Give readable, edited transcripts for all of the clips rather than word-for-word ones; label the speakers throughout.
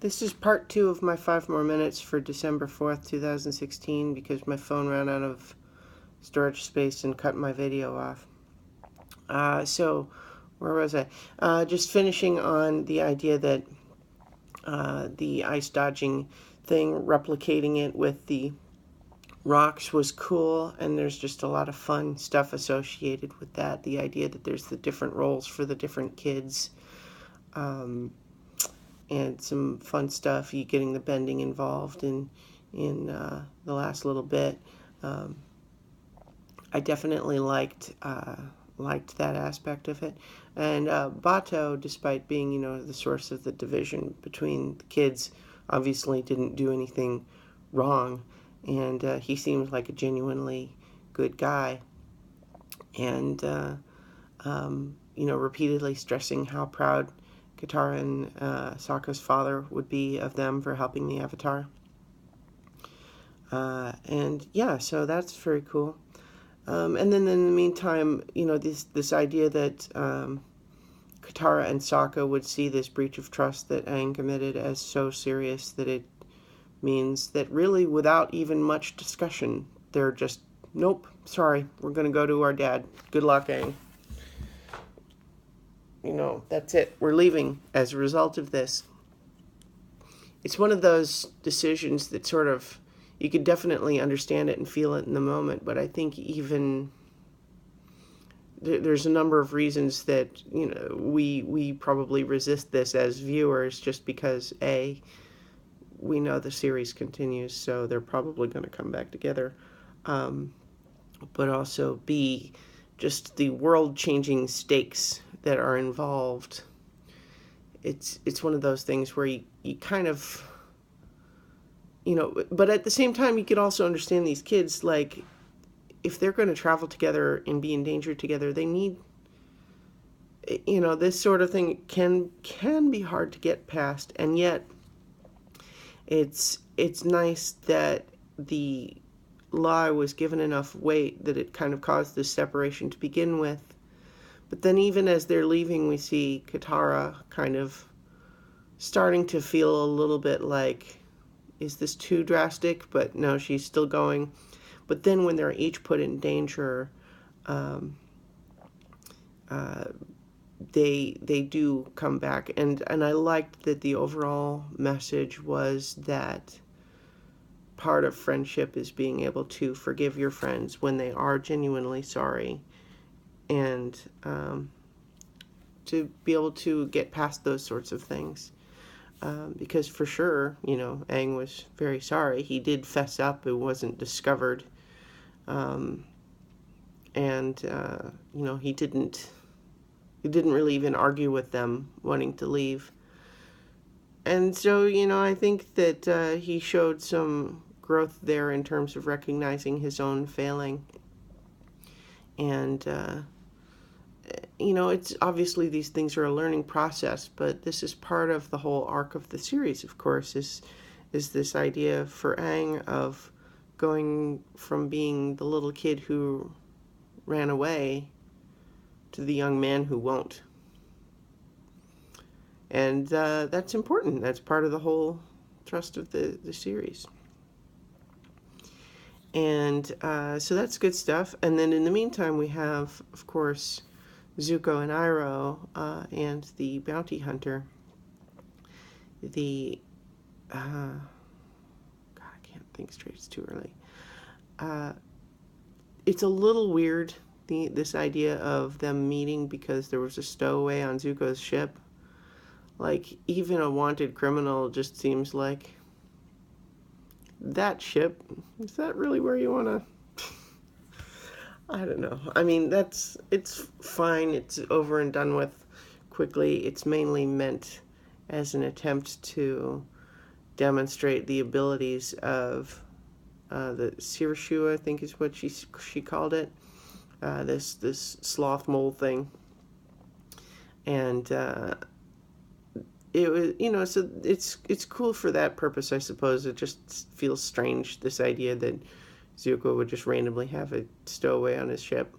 Speaker 1: This is part 2 of my 5 more minutes for December 4th, 2016, because my phone ran out of storage space and cut my video off. So, where was I? Just finishing on the idea that the ice dodging thing, replicating it with the rocks was cool, and there's just a lot of fun stuff associated with that. The idea that there's the different roles for the different kids. And some fun stuff. You getting the bending involved in the last little bit. I definitely liked that aspect of it. And Bato, despite being the source of the division between the kids, obviously didn't do anything wrong, and he seems like a genuinely good guy. And repeatedly stressing how proud Katara and Sokka's father would be of them for helping the Avatar. And yeah, so that's very cool. And then in the meantime, this idea that Katara and Sokka would see this breach of trust that Aang committed as so serious that it means that really, without even much discussion, they're just, nope, sorry, we're going to go to our dad. Good luck, Aang. That's it. We're leaving as a result of this. It's one of those decisions that sort of, you could definitely understand it and feel it in the moment, but I think even there's a number of reasons that, we probably resist this as viewers, just because, A, we know the series continues, so they're probably going to come back together. But also, B, just the world-changing stakes that are involved. It's one of those things where you kind of, but at the same time, you can also understand these kids, like, if they're going to travel together and be in danger together, they need, this sort of thing can be hard to get past, and yet it's nice that the lie was given enough weight that it kind of caused this separation to begin with. But then even as they're leaving, we see Katara kind of starting to feel a little bit like, is this too drastic? But no, she's still going. But then when they're each put in danger, they do come back. And I liked that the overall message was that part of friendship is being able to forgive your friends when they are genuinely sorry, and to be able to get past those sorts of things. Because for sure, Aang was very sorry. He did fess up. It wasn't discovered. And he didn't really even argue with them wanting to leave. And so, I think that he showed some growth there in terms of recognizing his own failing. And it's obviously these things are a learning process, but this is part of the whole arc of the series, of course, is this idea for Aang of going from being the little kid who ran away to the young man who won't. And that's important. That's part of the whole thrust of the series. And so that's good stuff. And then in the meantime, we have, of course, Zuko and Iroh and the bounty hunter. God, I can't think straight. It's too early. It's a little weird, this idea of them meeting because there was a stowaway on Zuko's ship. Like, even a wanted criminal just seems like, that ship, is that really where you want to... I don't know. I mean, it's fine. It's over and done with quickly. It's mainly meant as an attempt to demonstrate the abilities of the Sirishu, I think is what she called it. This sloth mole thing. And it was, so it's cool for that purpose, I suppose. It just feels strange, this idea that Zuko would just randomly have a stowaway on his ship.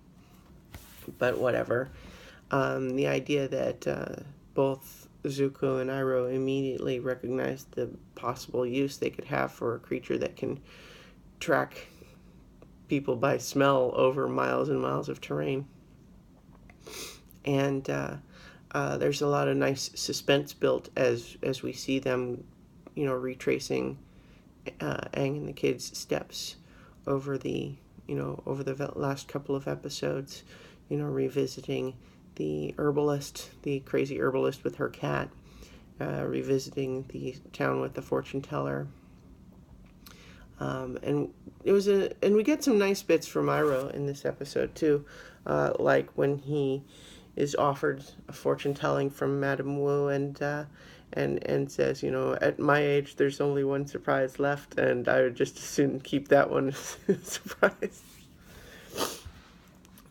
Speaker 1: But whatever. The idea that both Zuko and Iroh immediately recognized the possible use they could have for a creature that can track people by smell over miles and miles of terrain. And there's a lot of nice suspense built as we see them, retracing Aang and the kids' steps over the last couple of episodes, revisiting the crazy herbalist with her cat, revisiting the town with the fortune teller. And we get some nice bits from Iroh in this episode too, like when he is offered a fortune telling from Madame Wu and says, at my age there's only one surprise left, and I would just as soon keep that one a surprise.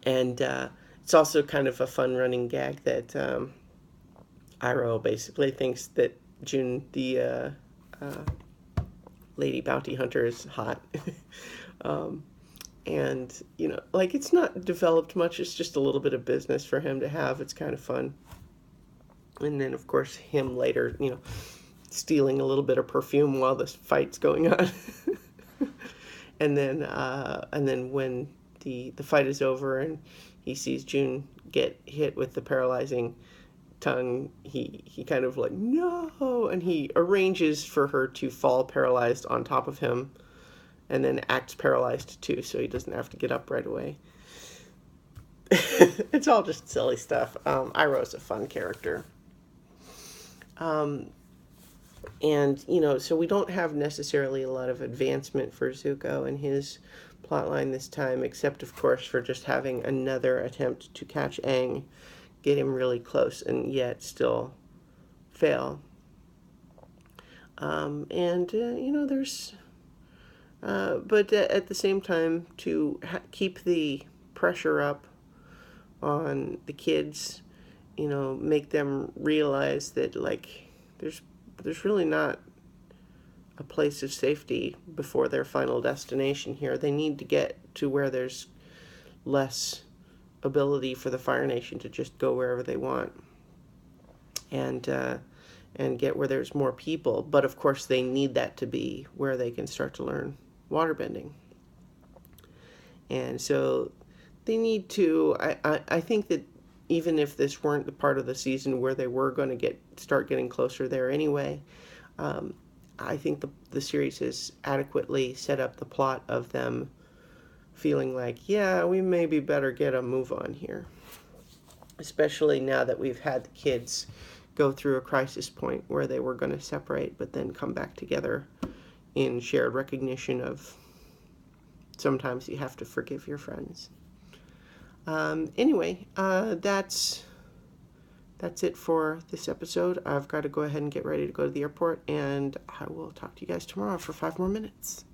Speaker 1: And it's also kind of a fun running gag that Iroh basically thinks that June, the lady bounty hunter, is hot. And, it's not developed much. It's just a little bit of business for him to have. It's kind of fun. And then, of course, him later, stealing a little bit of perfume while this fight's going on. and then when the fight is over and he sees June get hit with the paralyzing tongue, he kind of like, no, and he arranges for her to fall paralyzed on top of him, and then acts paralyzed too, so he doesn't have to get up right away. It's all just silly stuff. Iroh's a fun character. And, so we don't have necessarily a lot of advancement for Zuko and his plotline this time, except, of course, for just having another attempt to catch Aang, get him really close, and yet still fail. There's... but at the same time, to keep the pressure up on the kids, make them realize that, there's really not a place of safety before their final destination here. They need to get to where there's less ability for the Fire Nation to just go wherever they want, and get where there's more people. But of course, they need that to be where they can start to learn waterbending. And so they need to. I think that even if this weren't the part of the season where they were going to start getting closer there anyway, I think the series has adequately set up the plot of them feeling like, yeah, we maybe better get a move on here. Especially now that we've had the kids go through a crisis point where they were going to separate, but then come back together in shared recognition of sometimes you have to forgive your friends. Anyway, that's it for this episode. I've got to go ahead and get ready to go to the airport, and I will talk to you guys tomorrow for 5 more minutes.